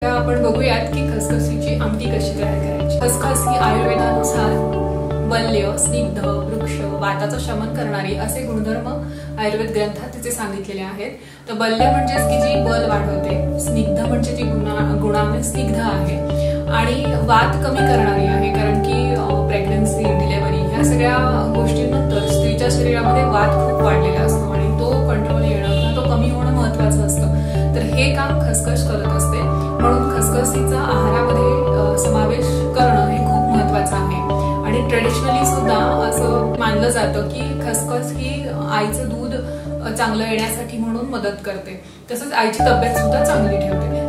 आपण बघूयात की खसखसीची आमटी कशी तयार करायची। खसखस ही आयुर्वेदानुसार बल्य, स्निग्ध, वृक्ष, वाताचं शमन करणारी असे गुणधर्म आयुर्वेद ग्रंथात तिचे सांगितलेले आहेत। तर बल्य म्हणजे की जी बल वाढवते, स्निग्ध म्हणजे जी गुणाने स्निग्ध आहे आणि वात कमी करणारी आहे, कारण की प्रेग्नन्सी, डिलिव्हरी ह्या सगळ्या गोष्टींनंतर स्त्रीच्या शरीरामध्ये वात खूप वाढलेला असतो आणि तो कंट्रोल येणं, तो कमी होणं महत्त्वाचं असतं। तर हे काम खसखस करत असते, म्हणून खसखसीचा आहारामध्ये समावेश करणं हे खूप महत्त्वाचं आहे। आणि ट्रेडिशनली सुद्धा असं मानलं जातं की खसखस ही आईचं दूध चांगलं येण्यासाठी म्हणून मदत करते, तसंच आईची तब्येत सुद्धा चांगली ठेवते।